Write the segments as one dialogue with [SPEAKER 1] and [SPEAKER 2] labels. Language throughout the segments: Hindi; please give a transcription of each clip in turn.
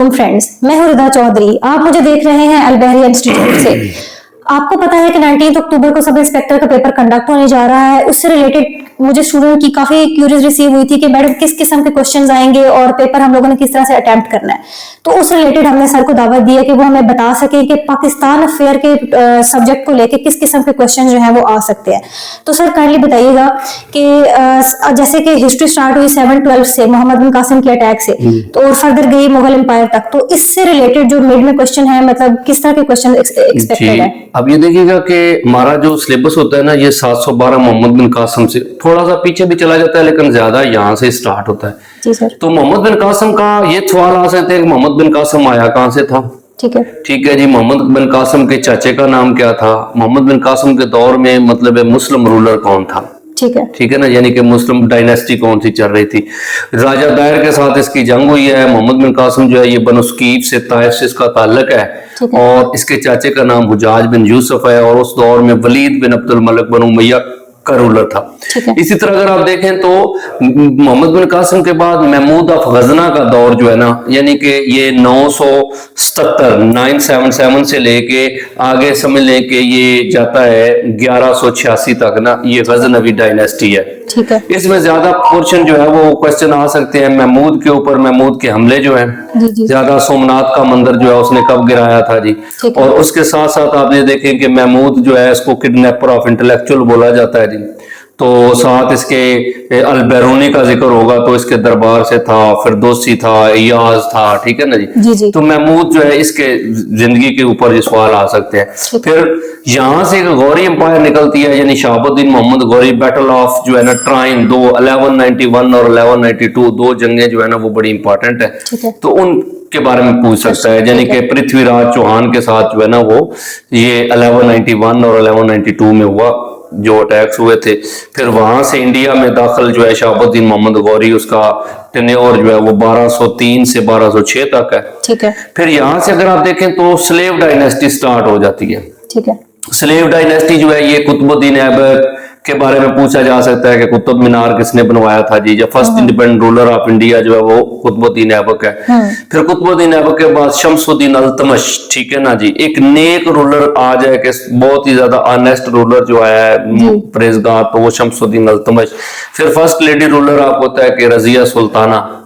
[SPEAKER 1] फ्रेंड्स, मैं हूं रिदा चौधरी। आप मुझे देख रहे हैं अलबहरिया इंस्टीट्यूट से। आपको पता है कि 19 अक्टूबर को सब इंस्पेक्टर का पेपर कंडक्ट होने जा रहा है। उससे रिलेटेड मुझे स्टूडेंट की काफी क्यूरीज रिसीव हुई थी कि मैडम किस किस्म के क्वेश्चंस आएंगे और पेपर हम लोगों ने किस तरह से अटेम्प्ट करना है। तो उस रिलेटेड हमने सर को दावत दी है कि वो हमें बता सके कि पाकिस्तान अफेयर के सब्जेक्ट को लेके किस किस्म के क्वेश्चन जो है वो आ सकते हैं। तो सर काइंडली बताइएगा कि जैसे कि हिस्ट्री स्टार्ट हुई 712 से मोहम्मद बिन कासिम के अटैक से, तो और फर्दर गई मुगल एम्पायर तक, तो इससे रिलेटेड जो मिड में क्वेश्चन है, मतलब किस तरह के क्वेश्चन एक्सपेक्टेड है?
[SPEAKER 2] अब ये देखिएगा कि हमारा जो सिलेबस होता है ना, ये 712 मोहम्मद बिन कासिम से थोड़ा सा पीछे भी चला जाता है, लेकिन ज्यादा यहाँ से स्टार्ट होता है।
[SPEAKER 1] जी सर।
[SPEAKER 2] तो मोहम्मद बिन कासिम का ये सवाल आ सकते हैं कि मोहम्मद बिन कासिम आया कहाँ से था। ठीक है जी। मोहम्मद बिन कासिम के चाचे का नाम क्या था? मोहम्मद बिन कासिम के दौर में मतलब मुस्लिम रूलर कौन था? ठीक है ना, यानी कि मुस्लिम डायनेस्टी कौन सी चल रही थी। राजा दायर के साथ इसकी जंग हुई है। मोहम्मद बिन कासिम जो है ये बनु सकीफ से, ताइफ से इसका ताल्लुक है, और इसके चाचे का नाम हुजाज बिन यूसुफ है, और उस दौर में वलीद बिन अब्दुल मलिक बनु उमैया का रूलर था। इसी तरह अगर आप देखें तो मोहम्मद बिन कासिम के बाद महमूद ऑफ गजना का दौर जो है ना, यानी कि ये 977 से लेके आगे समझ लें कि ये जाता है 1186 तक ना, ये गजनवी डायनेस्टी है। इसमें ज्यादा पोर्शन जो है वो क्वेश्चन आ सकते हैं महमूद के ऊपर, महमूद के हमले जो है ज्यादा, सोमनाथ का मंदिर जो है उसने कब गिराया था जी। और उसके साथ साथ आप ये देखें कि महमूद जो है इसको किडनैपर ऑफ इंटेलेक्चुअल बोला जाता है जी। तो साथ इसके अल बैरूनी का जिक्र होगा, तो इसके दरबार से था, फिरदौसी था, इयाज था, ठीक है ना जी। तो महमूद जो है इसके जिंदगी के ऊपर ये सवाल आ सकते हैं। फिर यहाँ से गौरी एम्पायर निकलती है, यानी शहाबुद्दीन मोहम्मद गौरी, बैटल ऑफ जो है ना ट्राइन, 1191 और 1192 दो जंगें जो है ना वो बड़ी इंपॉर्टेंट है, तो उन के बारे में पूछ सकता है। यानी कि पृथ्वीराज चौहान के साथ जो है ना वो ये 1191 और 1192 में हुआ जो अटैक्स हुए थे। फिर वहां से इंडिया में दाखिल जो है शहाबुद्दीन मोहम्मद गौरी, उसका टेन्योर जो है वो 1203 से 1206 तक है। फिर यहाँ से अगर आप देखें तो स्लेव डायनेस्टी स्टार्ट हो जाती है। स्लेव डायनेस्टी जो है ये कुतुबुद्दीन ऐबक के बारे में पूछा जा सकता है कि कुतुब मीनार किसने बनवाया था जी, या first independent ruler of India जो है वो कुतुबुद्दीन ऐबक है। फिर कुतुबुद्दीन ऐबक के बाद शमसुद्दीन अल्तमश, ठीक है ना जी, एक नेक रूलर आ जाए कि बहुत ही ज्यादा ऑनेस्ट रूलर जो आया है, परहेजगार, तो वो शमसुद्दीन अल्तमश। फिर फर्स्ट लेडी रूलर आपको होता है कि रजिया सुल्ताना।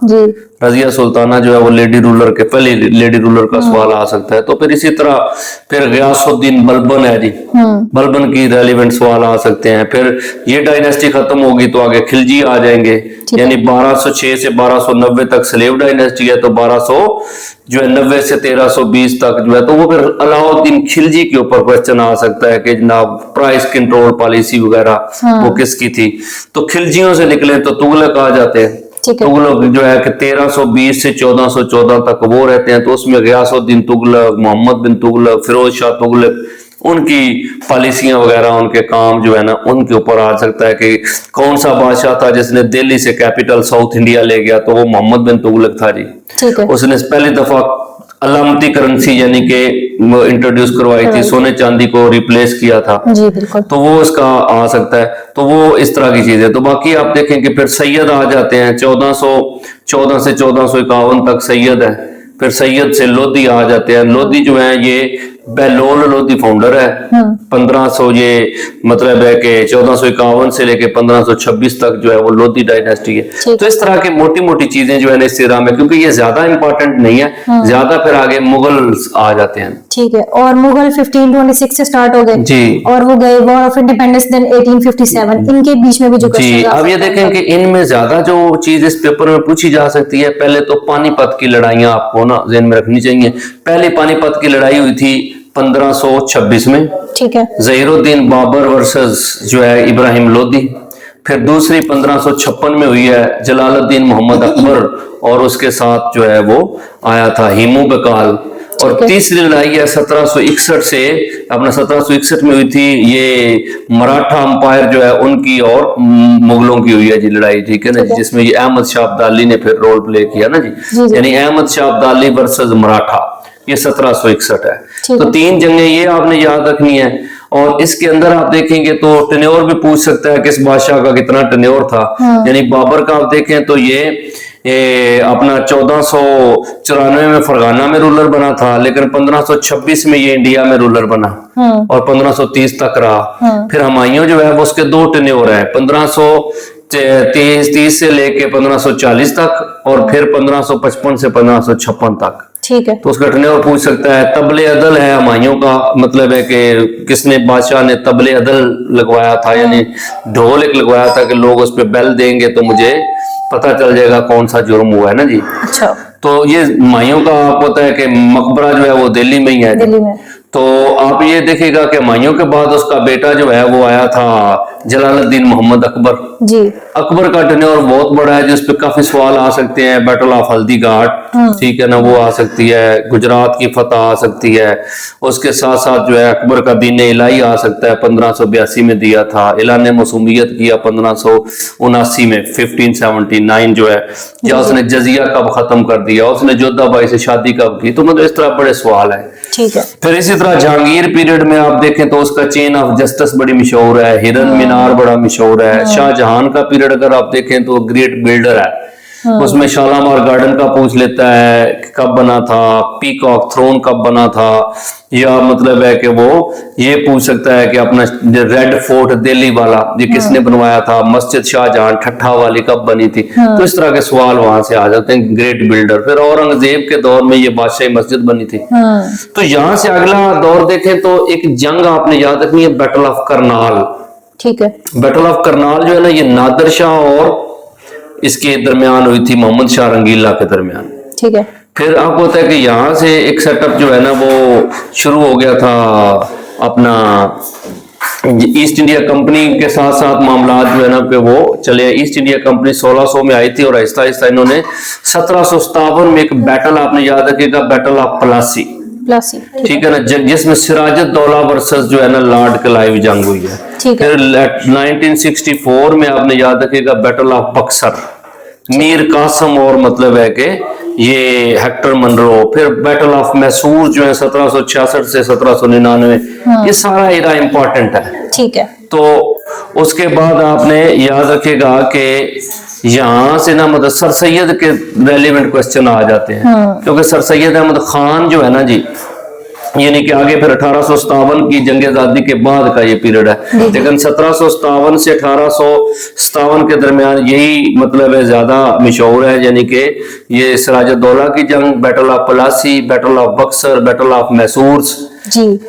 [SPEAKER 2] रजिया सुल्ताना जो है वो लेडी रूलर के, पहले लेडी रूलर का सवाल आ सकता है। तो फिर इसी तरह फिर गयासुद्दीन बलबन है जी, बलबन की रेलिवेंट सवाल आ सकते हैं। फिर ये डायनेस्टी खत्म होगी तो आगे खिलजी आ जाएंगे, यानी 1206 से 1290 तक स्लेव डायनेस्टी है, तो 1200 जो है 90 से 1320 तक जो है, तो वो फिर अलाउद्दीन खिलजी के ऊपर क्वेश्चन आ सकता है कि जनाब प्राइस कंट्रोल पॉलिसी वगैरह वो किसकी थी। तो खिलजियों से निकले तो तुगलक आ जाते हैं। तुगलक जो है कि 1320 से 1414 तक वो रहते हैं, तो उसमें गयासुद्दीन तुगलक, मोहम्मद बिन तुगलक, फिरोज शाह तुगलक, उनकी पॉलिसियां वगैरह, उनके काम जो है ना उनके ऊपर आ सकता है कि कौन सा बादशाह था जिसने दिल्ली से कैपिटल साउथ इंडिया ले गया, तो वो मोहम्मद बिन तुगलक था जी। उसने पहली दफा अलामती करेंसी यानी कि इंट्रोड्यूस करवाई थी, सोने चांदी को रिप्लेस किया था जी, बिल्कुल। तो वो इसका आ सकता है, तो वो इस तरह की चीज है। तो बाकी आप देखें कि फिर सैयद आ जाते हैं, 1414 से 1451 तक सैयद है। फिर सैयद से लोधी आ जाते हैं। लोधी जो है ये बेलोल लोधी फाउंडर है। 1500 ये मतलब है कि 1451 से लेके 1526 तक जो है वो लोधी डायनेस्टी है। तो इस तरह की मोटी मोटी चीजें जो है ना इस सिरा में, क्योंकि ये ज्यादा इंपॉर्टेंट नहीं है, ज्यादा फिर आगे मुगल आ जाते हैं। ठीक है,
[SPEAKER 1] और मुगल 1526 से स्टार्ट हो गए जी, और वो गए वॉर ऑफ इंडिपेंडेंस देन 1857, इनके बीच में भी जो
[SPEAKER 2] जी। अब ये देखें कि इनमें ज्यादा जो चीज इस पेपर में पूछी जा सकती है, पहले तो पानीपत की लड़ाइयां आपको ना ज़हन में रखनी चाहिए। पहली पानीपत की लड़ाई हुई थी 1526 में, ठीक है, ज़हीरुद्दीन बाबर वर्सेस जो है इब्राहिम लोधी। फिर दूसरी 1556 में हुई है जलालुद्दीन मोहम्मद अकबर, और उसके साथ जो है वो आया था हिमू बकाल। और तीसरी लड़ाई है 1761 से, अपना 1761 में हुई थी ये मराठा अंपायर जो है उनकी और मुगलों की हुई है जी लड़ाई, ठीक है ना, जिसमें ये अहमद शाह अब्दाली ने फिर रोल प्ले किया ना जी, यानी अहमद शाह अब्दाली वर्सेस मराठा, ये 1761 है। तो तीन जंगें ये आपने याद रखनी है। और इसके अंदर आप देखेंगे तो टेन्योर भी पूछ सकता है किस बादशाह का कितना टेन्योर था। यानी बाबर का आप देखें तो ये ये अपना 1494 में फरगाना में रूलर बना था, लेकिन 1526 में ये इंडिया में रूलर बना और 1530 तक रहा। फिर हुमायूं जो है वो उसके दो टेन्योर है, 1530 से लेके 1540 तक और फिर 1555 से 1556 तक।
[SPEAKER 1] ठीक है।
[SPEAKER 2] तो उसका टेन्योर पूछ सकता है। तबले अदल है हुमायूं का, मतलब है कि किसने बादशाह ने तबले अदल लगवाया था, यानी ढोल एक लगवाया था कि लोग उस पर बेल देंगे तो मुझे पता चल जाएगा कौन सा जुर्म हुआ है ना जी।
[SPEAKER 1] अच्छा।
[SPEAKER 2] तो ये हुमायूं का आपको पता है कि मकबरा जो है वो दिल्ली में ही है।
[SPEAKER 1] दिल्ली में।
[SPEAKER 2] तो आप ये देखिएगा कि हुमायूं के बाद उसका बेटा जो है वो आया था जलालुद्दीन मोहम्मद अकबर
[SPEAKER 1] जी।
[SPEAKER 2] अकबर का टेन्योर बहुत बड़ा है, जिसपे काफी सवाल आ सकते हैं। बैटल ऑफ हल्दी घाट, ठीक है ना, वो आ सकती है। गुजरात की फतह आ सकती है। उसके साथ साथ जो है अकबर का दीन इलाही आ सकता है, 1582 में दिया था। ऐलान मसूमियत किया 1579 में, 1579 जो है। या उसने जजिया कब खत्म कर दिया, उसने जोधाबाई से शादी कब की, तो मतलब इस तरह बड़े सवाल है।
[SPEAKER 1] ठीक है।
[SPEAKER 2] फिर इसी तरह जहांगीर पीरियड में आप देखें तो उसका चेन ऑफ जस्टिस बड़ी मशहूर है, हिरन मीनार बड़ा मशहूर है। शाहजहां का पीरियड अगर आप देखें तो ग्रेट बिल्डर है, उसमें शालामार गार्डन का पूछ लेता है कि कब बना था, पीकॉक थ्रोन कब बना था, या मतलब है कि वो ये पूछ सकता है कि अपना रेड फोर्ट दिल्ली वाला ये किसने बनवाया था, मस्जिद शाहजहां ठट्ठा वाली कब बनी थी। तो इस तरह के सवाल वहां से आ जाते हैं। Great builder. फिर औरंगजेब के दौर में ये बादशाही मस्जिद बनी थी। तो यहाँ से अगला दौर देखें तो एक जंग आपने याद रखनी है, बैटल ऑफ करनाल।
[SPEAKER 1] ठीक है।
[SPEAKER 2] बैटल ऑफ करनाल जो है ना, ये नादिर शाह और इसके दरमियान हुई थी, मोहम्मद शाह रंगीला के दरमियान।
[SPEAKER 1] ठीक है।
[SPEAKER 2] फिर आपको पता है कि यहाँ से एक सेटअप जो है ना वो शुरू हो गया था अपना ईस्ट इंडिया कंपनी के साथ साथ मामला जो है ना कि वो चले। ईस्ट इंडिया कंपनी 1600 में आई थी और आहिस्ता आहिस्ता इन्होंने 1757 में एक बैटल आपने याद रखिएगा, बैटल ऑफ प्लासी। ठीक है ना, जिसमें सिराजुद्दौला वर्सेस जो है ना लॉर्ड क्लाइव जंग हुई है। फिर 1964 में आपने याद रखिएगा बैटल ऑफ बक्सर, मीर कासम और मतलब है कि ये हेक्टर मनरो। फिर बैटल ऑफ मैसूर जो है 1766 से 1799, ये सारा एरा इंपॉर्टेंट है। ठीक है। तो उसके बाद आपने याद रखिएगा कि यहाँ से ना मतलब सर सैयद के रेलिवेंट क्वेश्चन आ जाते हैं, क्योंकि सर सैयद अहमद खान जो है ना जी, यानी कि आगे फिर 1857 की जंग आजादी के बाद का ये पीरियड है। लेकिन 1757 से 1857 के दरमियान यही मतलब है ज्यादा मशहूर है, यानी कि ये सिराजुद्दौला की जंग, battle of Plassey, battle of Buxar, battle of Mysore जी।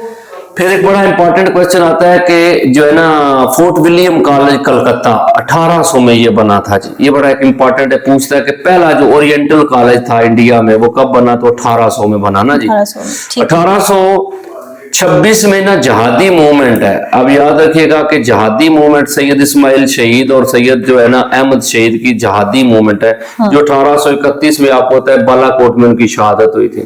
[SPEAKER 2] फिर एक बड़ा इंपॉर्टेंट क्वेश्चन आता है कि जो है ना फोर्ट विलियम कॉलेज कलकत्ता 1800 में ये बना था जी। ये बड़ा एक इंपॉर्टेंट है, पूछता है कि पहला जो ओरिएंटल कॉलेज था इंडिया में वो कब बना, तो 1800 में बना ना जी। 1826 में ना जहादी मूवमेंट है। अब याद रखिएगा कि जहादी मूवमेंट सैयद इस्माइल शहीद और सैयद जो है ना अहमद शहीद की जहादी मूवमेंट है, जो 1831 में आपको पता है बालाकोट में उनकी शहादत हुई थी।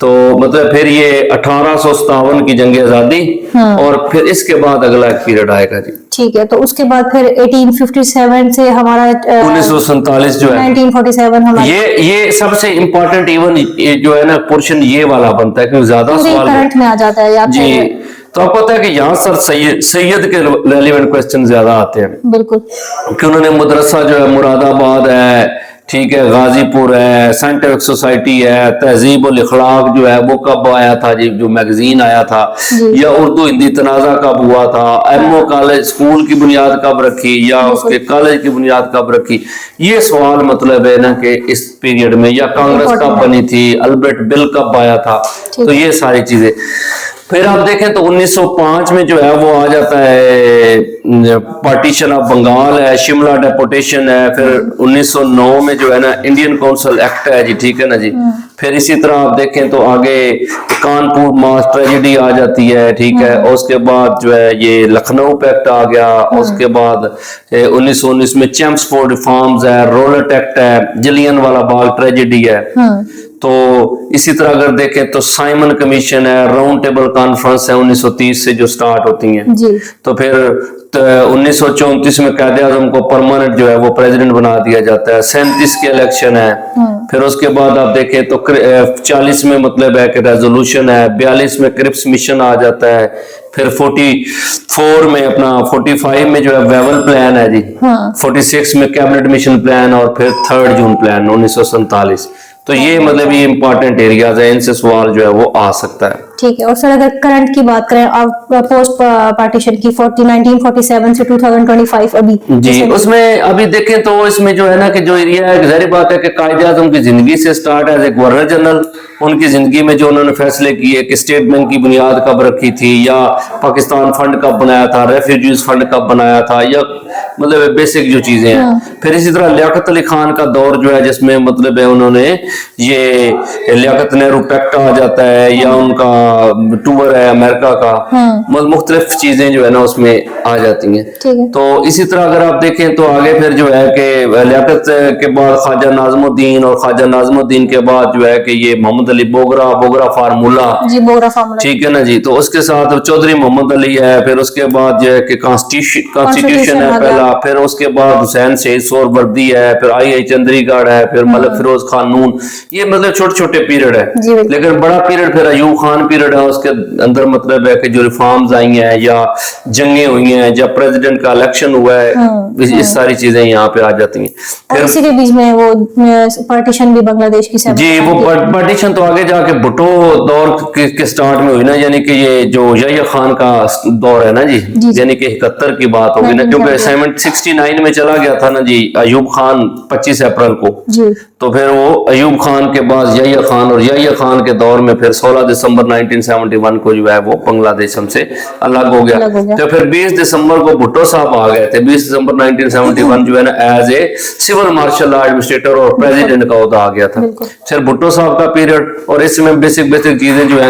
[SPEAKER 2] तो मतलब फिर ये 1857 की जंग आजादी और फिर इसके बाद अगला एक पीरियड आएगा जी। ठीक है। तो उसके बाद फिर 1857 से हमारा 1947 जो है 1947 हमारा ये सबसे इम्पोर्टेंट इवन जो है ना पोर्शन ये वाला बनता है, क्योंकि ज्यादा सवाल करंट में आ जाता है जी। तो आपको पता है कि यहाँ सर सैयद के रेलिवेंट क्वेश्चन ज्यादा आते हैं। बिल्कुल। कि उन्होंने मदरसा जो है मुरादाबाद है, ठीक है, गाजीपुर है, साइंटिफिक सोसाइटी है, तहजीब उल इखलाक जो है वो कब आया था जी, जो मैगजीन आया था, या उर्दू हिंदी तनाजा कब हुआ था, एमओ कॉलेज स्कूल की बुनियाद कब रखी, या उसके कॉलेज की बुनियाद कब रखी। ये सवाल मतलब है ना कि इस पीरियड में, या कांग्रेस कब बनी थी, अल्बर्ट बिल कब आया था, तो ये सारी चीजें। फिर आप देखें तो 1905 में जो है वो आ जाता है पार्टीशन ऑफ बंगाल है, शिमला डेपोटेशन है। फिर 1909 में जो है ना इंडियन काउंसिल एक्ट है जी, ठीक है ना जी। फिर इसी तरह आप देखें तो आगे कानपुर मास ट्रेजेडी आ जाती है, ठीक है। और उसके बाद जो है ये लखनऊ पैक्ट आ गया। उसके बाद 1919 में चैम्प्सफोर्ड रिफॉर्म्स है, रोलेट एक्ट है, जलियन वाला बाग ट्रेजेडी है। तो इसी तरह अगर देखें तो साइमन कमीशन है, राउंड टेबल कॉन्फ्रेंस है 1930 से जो स्टार्ट होती हैं।
[SPEAKER 1] जी।
[SPEAKER 2] तो फिर 1934 में कायदे आजम को परमानेंट जो है वो प्रेसिडेंट बना दिया जाता है। 37 के इलेक्शन है। फिर उसके बाद आप देखें तो 40 में मतलब है कि रेजोल्यूशन है। 42 में क्रिप्स मिशन आ जाता है। फिर 44 में अपना 45 में जो है वेवल प्लान है जी। 46 में कैबिनेट मिशन प्लान और फिर 3 जून प्लान 1947। तो ये मतलब ये इंपॉर्टेंट एरियाज है, इनसे सवाल जो है वो आ सकता है।
[SPEAKER 1] ठीक है। और सर अगर करंट की बात करें पोस्ट पार्टीशन की 1947 से 2025 अभी
[SPEAKER 2] जी, उसमें अभी देखें तो इसमें जो है ना कि जो एरिया है, जाहिर बात है कि कायदे आज़म की जिंदगी से स्टार्ट है। एज गवर्नर जनरल उनकी जिंदगी में जो उन्होंने फैसले किए कि स्टेट बैंक की बुनियाद कब रखी थी, या पाकिस्तान फंड कब बनाया था, रेफ्यूजीज फंड कब बनाया था, या मतलब बेसिक जो चीजें हैं। फिर इसी तरह लियाकत अली खान का दौर जो है जिसमें मतलब है उन्होंने ये लियाकत नेहरू पैक्ट आ जाता है, या उनका टूर है अमेरिका का, मुख्तलिफ चीजें जो है ना उसमें आ जाती हैं। तो इसी तरह अगर आप देखें तो आगे फिर जो है कि लियाकत के बाद ख्वाजा नाज़मुद्दीन, और ख्वाजा नाज़मुद्दीन के बाद जो है कि ये मोहम्मद अली बोगरा फार्मूला
[SPEAKER 1] जी, बोगरा फार्मूला,
[SPEAKER 2] ठीक है ना जी। तो उसके साथ चौधरी मोहम्मद अली है। फिर उसके बाद जो है कि कॉन्स्टिट्यूशन है पहला। फिर उसके बाद हुसैन शहीद सोहरावर्दी है। फिर आई चंद्रीगढ़ है। फिर मलिक फिरोज खान नून। ये मतलब छोटे छोटे पीरियड है। लेकिन बड़ा पीरियड फिर अयूब खान पीरियड है। उसके अंदर मतलब है कि जो रिफॉर्म्स आई हैं या जंगें हुई हैं, जब प्रेसिडेंट का इलेक्शन हुआ है, इस सारी चीजें यहाँ पे आ जाती हैं।
[SPEAKER 1] फिर इसी के बीच में वो पार्टीशन भी बांग्लादेश की
[SPEAKER 2] जी, वो पार्टीशन तो आगे जाके भुट्टो दौर के स्टार्ट में हुई ना, यानी कि ये जो यहया खान का दौर है ना जी, यानी कि 71 की बात होगी ना, क्योंकि 69 में चला गया था ना जी अयूब खान 25 अप्रैल को जी। तो फिर वो अयूब खान के बाद यहया खान, और यहया खान के दौर में फिर 16 दिसंबर 1971 को जो है वो बांग्लादेश हमसे अलग हो गया। तो फिर 20 दिसंबर को भुट्टो साहब आ गए थे। 20 दिसंबर 1971 जो है ना as a civil martial administrator और प्रेसिडेंट का ओहदा आ गया था। फिर भुट्टो साहब का पीरियड, और इसमें बेसिक चीजें जो है